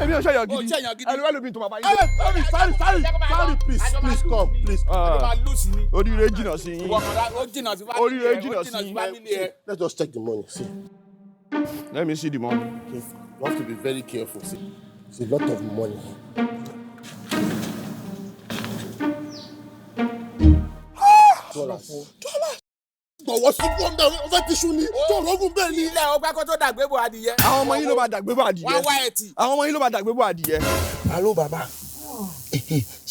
Èmi ò ṣe yan gidi. Ẹlòmí tó bàbá yín. Sorry, please come, please. Oríire jìnnà sí yín. Oríire jìnnà sí yín. Let's just check the money. See. Let me see the money. Okay. You have to be very careful. See, it's a lot of money. $. Bọ̀wọ̀ sí fún ọmọ ọ̀fẹ́ tíṣu ni tó rọ́gùn bẹ́ẹ̀ ni. Ilé ọgbà kan tó dàgbé bò adìyẹ. Àwọn ọmọ yín ló bá dàgbé bò adìyẹ. Wá ẹtì. Àwọn ọmọ yín ló bá dàgbé bò adìyẹ. Alo bàbá.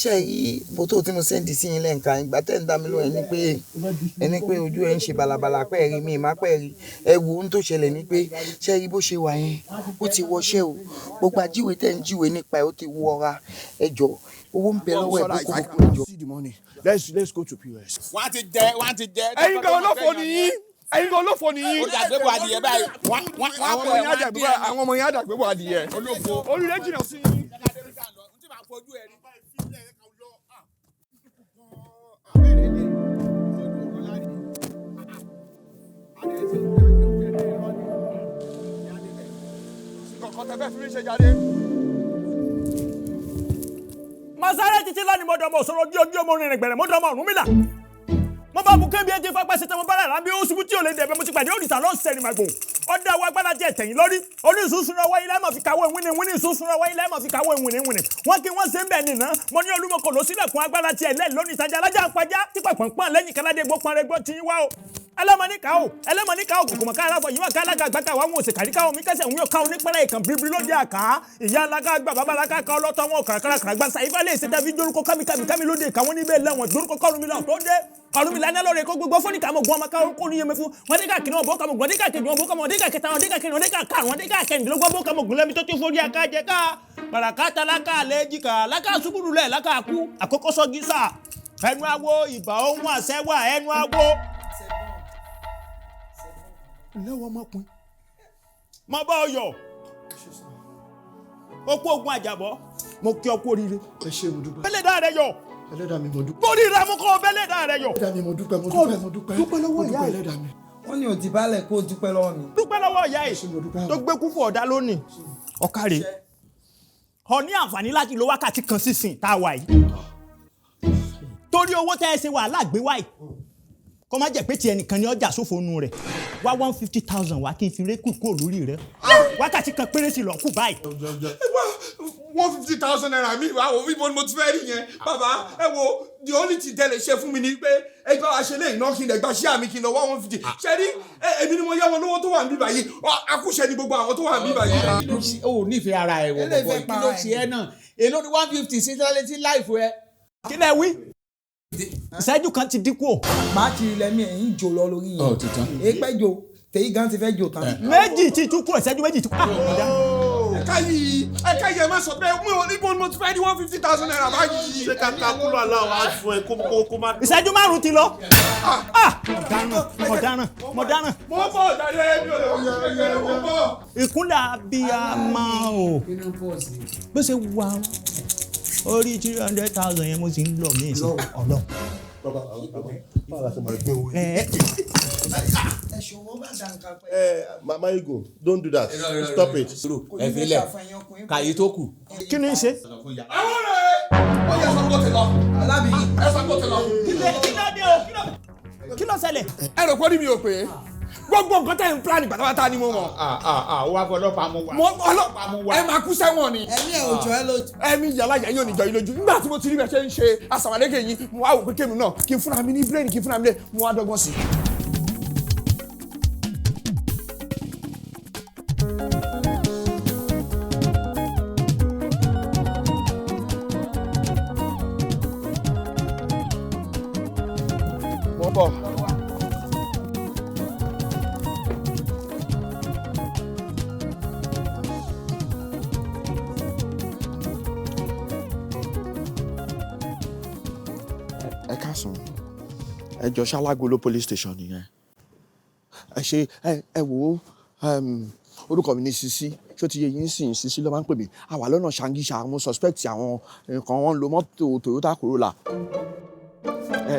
Ṣé yí fọ́tò tí mo sẹ́ndì sí yín lẹ́ǹka ìgbà tẹ́ ń dá mi lọ ẹni pé ojú ẹ̀ ń ṣe balabala pẹ́ẹ́rì mi má pẹ́ẹ́rì ẹ wo ohun tó ṣẹlẹ̀ ni pé ṣé yí bó ṣe wà yẹn ó ti wọṣẹ́ o gbogbo àjíwèé tẹ́ ń jíwèé nípa ẹ̀ ó ti wọra ẹ jọ owó ń bẹ lọ́wọ́ ẹ̀ bókó bókó ẹ jọ. Let's go to POS. Wọ́n ti jẹ. Ẹ̀yin gan olófò nìyí. Ẹ̀yin gan olófò nìyí. Ó dàgbé bò adìyẹ báyìí. Àwọn ọmọ yín á dàgbé bò adìyẹ. Oríire jìnnà sí yín. Masare títí lánìí mo dọmọ sọ̀rọ̀ ojú ọmọ rìnrìn gbẹ̀rẹ̀ mo dọmọ Ọ̀rúnmìlà mo bá bukẹ́ bí ẹtí fagbá ṣetán mo bá rà bí ó ṣubú tí ò lè dẹ̀bẹ̀ mo ti pàdé òrìṣà lọ́sẹ̀rì màgbò ọ̀dà wa gbára jẹ́ tẹ̀yìn lórí oníṣùṣùn ọwọ́ ilẹ̀ mọ̀ fi kàwé wíní ṣùṣùn ọwọ́ ilẹ̀ mọ̀ fi kàwé wíní wọ́n kí wọ́n ṣe ń bẹ̀ nìna mo ní olúmọkò ló sílẹ̀kùn agbára tiẹ̀ lẹ́yìn lónìí ìtajà alájà àpájá tí pàpọ̀npọ̀n lẹ́yìn káládé gbópọn rẹ̀ gbọ́ ti yín wá o ẹlẹ́mọ̀níkà o kòkòmọ̀ ká aláfọ̀ yìí wọ́n ká alága àgbàkà wà wọn ò sì kàríkà omi kẹsẹ̀ òun yóò ká onípẹ́rẹ́ ìkàn bíbí lóde àká ìyá alága àgbà bàbá alága ká ọlọ́tọ̀ wọn kàràkàrà gbàsá ifá lè ṣe dábí dórúkọ kámi lóde ìkàwọn níbẹ̀ lẹ́wọ̀n dórúkọ Ọ̀rúnmìlà tó dé Ọ̀rúnmìlà ní lóore kó gbogbo fóònù kàmọ̀ gbọ́n ọmọ káwọn kó níyẹmẹ fún wọn dé káàkiri wọn bó kàmọ̀ gbọ́n dé káàkiri wọn bó kàmọ̀ wọn dé káàkiri wọn dé káàkiri wọn dé káàkiri wọn dé káàkiri wọn bó kàmọ̀ gbọ́n lẹ́mi tó ti forí akájẹ ká bàràkátà láká lẹ́jìká láká sùkúrù lẹ̀ láká kú àkókò sọ́gi sá ẹnu awo ìbà ohun àṣẹwà ẹnu awo. lẹ́wọ̀ ọmọkùnrin mo bá ọ yọ̀ ó kó ogun àjàbọ̀ mo kí ọ kú oríire. Ẹ ṣé mo dúpẹ́. Ẹlẹ́dàá rẹ yọ̀. Ẹlẹ́dàá mi mo dúpẹ́. Bórí rẹ mú kọ́ Ẹlẹ́dàá rẹ yọ̀. Ẹlẹ́dàá mi mo dúpẹ́. Dúpẹ́ lọ́wọ́ ìyá ẹ̀. Ẹlẹ́dàá mi. Wọ́n ní òtí balẹ̀ kó o dúpẹ́ lọ́wọ́ mi. Dúpẹ́ lọ́wọ́ ìyá ẹ̀ tó gbé kú fún ọ̀dá lónìí ọ̀kàrẹ̀ ọ ní àǹfààní láti lo wákàtí kan sísìn tá a wà yìí torí owó tẹ́ ẹ ṣe wàhálà gbé wáyìí kọ́ má jẹ́ pé ti ẹnìkan ní ọjà sófo nu rẹ̀ wá 150,000 wá kí n fi rékù kúrò lórí rẹ̀ wákàtí kan péré sí lọ́kù báyìí. 150,000 naira mi wá wo ibo ni mo ti fẹ́ rí yẹn bàbá ẹ wo the only thing tẹ́lẹ̀ ṣe fún mi ni pé ẹ bá wa ṣe lé iná kí n lè gba ṣíà mi kí n lọ wá 150 ṣe rí èmi ni mo yá wọn lówó tó wà níbí báyìí akúṣe ni gbogbo àwọn tó wà níbí báyìí. O nífẹ̀ẹ́ ara ẹ̀ wọ̀ bọ̀ kí ló ṣe ẹ́ náà èló ni 150 sí tẹ́lẹ̀ sí láìfù ẹ. kí lẹ wí ìṣẹ́jú kan ti dínkù o. Màá ti lẹ́mí ẹ̀yìn jò lọ lórí yẹn. Èèpẹ̀ jò tèyí gan ti fẹ́ jò tán. méjì ti tún kú ìṣẹ́jú méjì ti kú. ẹ̀ka yìí ẹ má sọ bẹ́ẹ̀ mo níbo ni mo ti fẹ́ rí 150,000 naira báyìí. Ṣé ká kúrò aláwọ̀ á fún ẹ kó má. ìṣẹ́jú márùn-ún ti lọ. mo dáràn. mo bọ̀ ọ̀dàdé mi ò lè bọ̀. ìkúnlẹ̀ abiyamọ o bó ṣe wà orí 300,000 yẹn mo sì ń lọ mí sí ọlọ. Mama Ego, don't do that. Stop it. Ẹ fi lẹ̀ kàyí tó kù. kí ni í ṣe. àwọn rẹ̀ ó yẹ sọ kó ti lọ. Alábìyí. ẹ sọ kó ti lọ. kí ló ṣẹlẹ̀. ẹ rò pé ní mi ò pè é gbogbo nǹkan tẹ̀ ń plan pátápátá ni mo mọ̀. Wá fọlọ́pàá mu wá. ọlọ́pàá mu wá. ẹ máa kú sẹ́wọ̀n ni. Ẹ̀mí ẹ̀ òjò ẹ lójú. ẹ̀mí yàrá yẹn yóò níjọ yìí lójú nígbà tí mo ti rí bẹ́ẹ̀ ṣe ń ṣe àsàmàlẹ́kẹ̀ yìí mo wá wò pé kémi náà kí n fúnra mi ní brain kí n fúnra mi lé mo wá dọ́gbọ́n sí i. mo bọ̀. ẹ káàsán ẹ jọ ṣalágolo police station nìyẹn ẹ ṣe ẹ wò ó orúkọ mi ní Sisi ṣó ti yẹ yín sìn Sisi ló máa ń pè mí àwa lọ́nà Ṣàngíṣà mo suspect àwọn nǹkan wọn ń lo mọ́tò Toyota Corolla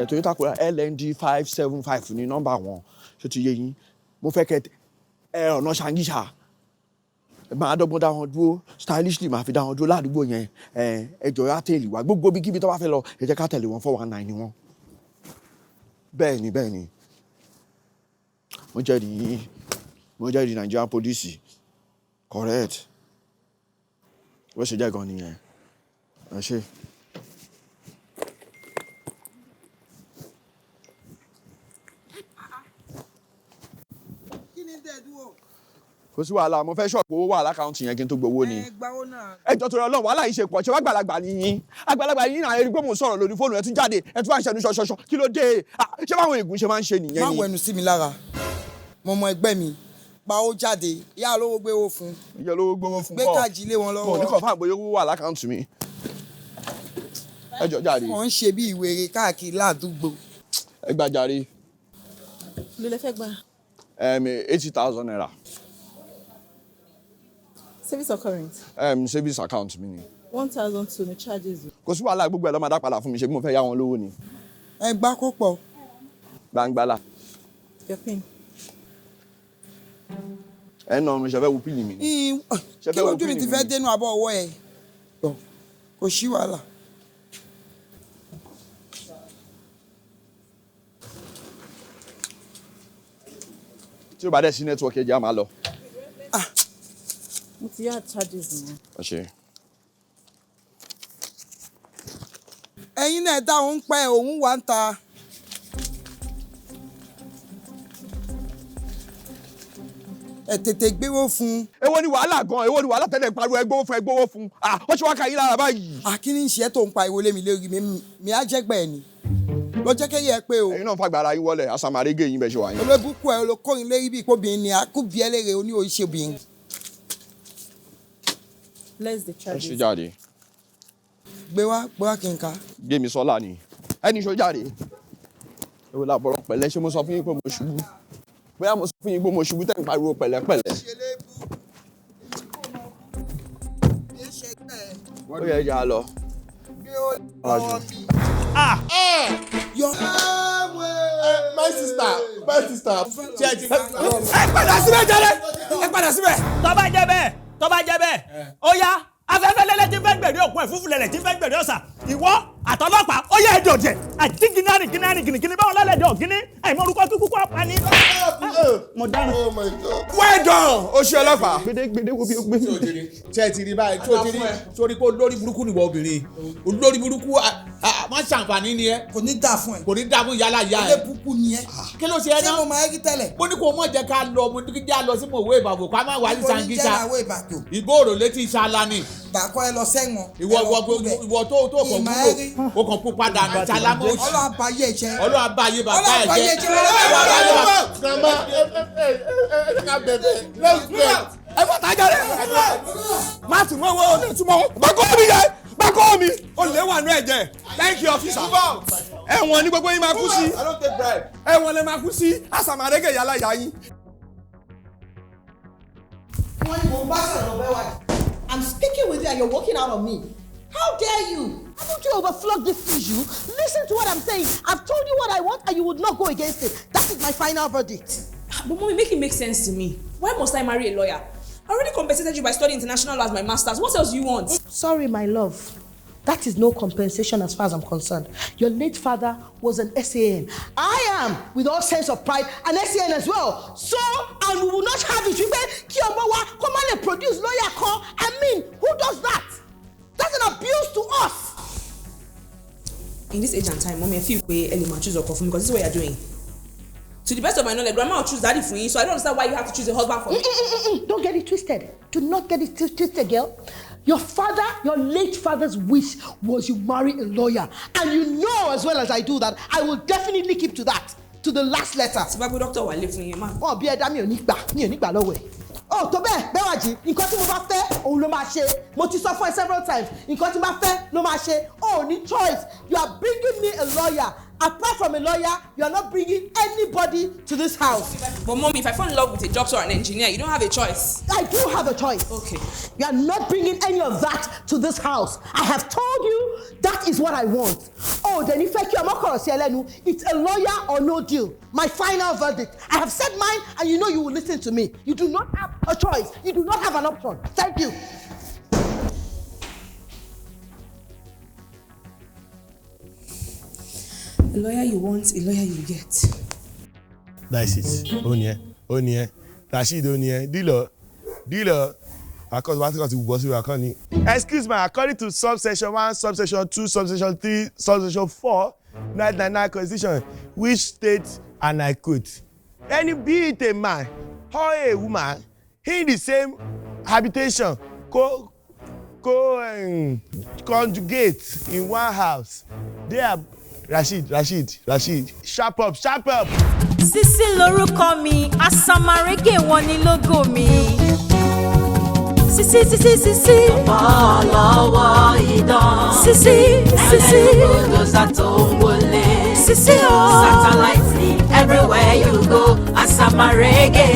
Toyota Corolla LND 575 ní nọ́mbà wọn ṣó ti yẹ yín mo fẹ́ kẹ́ ọ̀nà Ṣàngíṣà máa dọ́gbọ́n dá wọn dúró stylishly máa fi dá wọn dúró ládùúgbò yẹn ẹjọ́ yá tẹ̀lé wa gbogbo bí kíbi tó bá fẹ́ lọ ẹ jẹ́ ká tẹ̀lé wọn 419 ni wọ́n. bẹ́ẹ̀ ni mo jẹ́rìí Nigerian police correct wọ́n ṣe jẹ́ gan nìyẹn ẹ ṣe. kò sí wàhálà mo fẹ́ ṣọ́ọ̀pù owó wà lákàntì yẹn kí n tó gbowó ni. ẹjọ́ torí Ọlọ́run wàhálà yìí ṣe pọ̀ ṣe wá àgbàlagbà nìyí náà ẹ rí pé mò ń sọ̀rọ̀ lórí fóònù ẹ tún jáde ẹ tún wá ń ṣẹnu ṣọṣọṣọ kí ló dé ṣé báwọn ègún ṣe máa ń ṣe nìyẹn ni. má wẹnu sí mi lára mo mọ ẹgbẹ́ mi pa ó jáde ìyá olówó gbé owó fún. ìyá olówó gbówó fún gbé káàjì lé wọn lọ́wọ́. mo ní kàn fún àgbóyé owó wà lákàntì mi. ẹjọ́ jáde. wọ́n ń ṣe bí ìwèrè káàkiri ládùúgbò. ẹ gbà jáde. ló lè fẹ́ gbà. 80,000 naira. Service or current? Savings account mi ni. 1,002 ní charges. Kò sí wàhálà gbogbo ẹ̀ ló máa dá padà fún mi ṣe bí mo fẹ́ yá wọn lówó ni. ẹ gbá kó pọ̀. Gbangbala. Your pin. Ẹ nà mi ṣe fẹ́ wo pílì mi. Kí lójú mi ti fẹ́ dénú abọ́ ọwọ́ ẹ̀? Kò sí wàhálà. Tí o bá dẹ̀ sí nẹ́tíwọ́ọ̀kì ẹ̀jẹ̀ á máa lọ. Mo ti yá charges mi. Ẹ ṣe. Ẹ̀yin náà dá òun pẹ́ òun wà ń ta. Ẹ tètè gbéwó fún. Èwo ni wàhálà gan, èwo ni wàhálà tẹ́lẹ̀ pariwo ẹ gbówó fún. Ó ṣe wá ka yín lára báyìí. Akíní ṣe tó ń pariwo lé mi lórí mi á jẹ́gbẹ́ ẹ̀ ni. Lọ jẹ́ kéye ẹ pé o. Ẹ̀yin náà fàgbára yín wọlé àsàmàrégé yín bẹ́ẹ̀ ṣe wà yín. Olóbùkù ẹ olókòrin lérí bíi kóbìnrin ni àkúbi ẹlẹ́rẹ̀ oní oríṣi obìnrin. Let's the Ẹ charges. ṣe jáde. Gbé wá kí n ka. Gbé mi sọ́lá ni. Ẹni ṣó jáde. Èwo la bọ̀rọ̀ pẹ̀lẹ́ ṣé mo sọ fún yín pé mo ṣubú. Bóyá mo sọ fún yín pé mo ṣubú tẹ́ ń pariwo pẹ̀lẹ́pẹ̀lẹ́. Ó yẹ ẹja lọ. My sister. ẹ padà síbẹ̀ jẹ́rẹ́ ẹ padà síbẹ̀. tó bá jẹ́ bẹ́ẹ̀ ó yá afẹ́fẹ́ lẹ́lẹ́ tí fẹ́ gbẹ̀rí òkun ẹ̀fúfú lẹ́lẹ́ tí fẹ́ gbẹ̀rí ọ̀sà ìwọ àtọlọ́pàá ó yẹ ẹ̀dọ̀ jẹ àti gínáàrì báwọn lálẹ́ dọ̀ gíní àìmọ́ orúkọ kíkú kó apá ní. mo dáná. Wẹ́ẹ̀dàn oṣù ọlọ́pàá. Gbèdégbèdé wo bí o gbé. ṣé ẹ ti rí báyìí tó ti rí sórí pé olórí burúkú nìwọ obìnrin olórí burúkú má ṣàǹfààní ni ẹ. Kò ní dà fún ẹ. kò ní dá fún yálà ìyá ẹ. Ilé púpù ni ẹ. kí ló ṣe ẹ náà. Ṣé mo máa rí tẹ́lẹ̀? mo ní kó mọ̀ jẹ́ ká lọ mo ní kí já lọ sí mòwe ìbàbò ká má wà ní sangisa Kò ní jẹ́ ìwé ìbàdàn. ìbòòrò létí ìṣàlá ni. Gbàkọ́ ẹ lọ sẹ́wọ̀n. ìwọ tó kàn kúrò o kàn kú padà ní sálámù. Ọlọ́run àbáyé jẹ́. Ọlọ́run àbáyé bàbá ẹ̀ àbáyé jẹ́. jẹ́. Grandma, let's go. Ẹ bọ́ tajà rẹ̀. Má tún mọ́ owó ní túmọ̀ wọn. Bákọ́ mi yẹ bákọ́ mi. O lè wà ní ẹ̀jẹ̀. Thank you officer. Ẹ̀wọ̀n ni gbogbo yín máa kú sí. I don't take bribe. Ẹ̀wọ̀n lè máa kú sí. Àsàmàrégé yàrá ìyá yín. I'm speaking with you and you're walking out on me. How dare you? Haven't you overflogged this issue? Listen to what I'm saying. I've told you what I want and you would not go against it. That is my final verdict. But mommy, make it make sense to me. Why must I marry a lawyer? I already compensated you by studying international law as my master's. What else do you want? Sorry, my love. That is no compensation as far as I'm concerned. Your late father was an SAN. I am, with all sense of pride, an SAN as well. So, and we will not have it. Come on and produce lawyer call. I mean, who does that? That's an abuse to us. In this age and time, mommy, I feel way Elima choose Oko for me because this is what you're doing. To the best of my knowledge, grandma will choose daddy for you, so I don't understand why you have to choose a husband for me. Don't get it twisted. Do not get it twisted, girl. Your father, your late father's wish was you marry a lawyer. And you know as well as I do that, I will definitely keep to that. To the last letter. Sibabu doctor will live for you, man. Oh, bí ẹ̀dá mi ò ní gbà lọ́wọ́ ẹ̀. Oh, tó bẹ́ẹ̀ Bẹ́wàjí, nǹkan tí mo bá fẹ́, òun ló máa ṣe. Mo ti sọ fún ẹ several times, nǹkan tí mo bá fẹ́ ló máa ṣe. Oh, ní choice. You are bringing me a lawyer Apart from a lawyer, you are not bringing anybody to this house. But mommy, if I fall in love with a doctor or an engineer, you don't have a choice. I do have a choice. Okay. You are not bringing any of that to this house. I have told you that is what I want. Oh, then if it's a lawyer or no deal. My final verdict. I have said mine, and you know you will listen to me. You do not have a choice. You do not have an option. Thank you. A lawyer you want, a lawyer you get. That's it. Onie. Rashid Onie. Dealer. Excuse me, according to subsection 1, subsection 2, subsection 3, subsection 4, 999 Constitution, which states, and I quote, any be it a man or a woman in the same habitation, conjugate in one house, they are Rashid. Sharp up. Sisi lorúkọ mi, asamarege wọn ni logo mi. Sisi. Ọmọ lọ́wọ́ idán. Sisi. Bulldozer tó ń wọlé. Sisi o. Satellite everywhere you go, asamarege.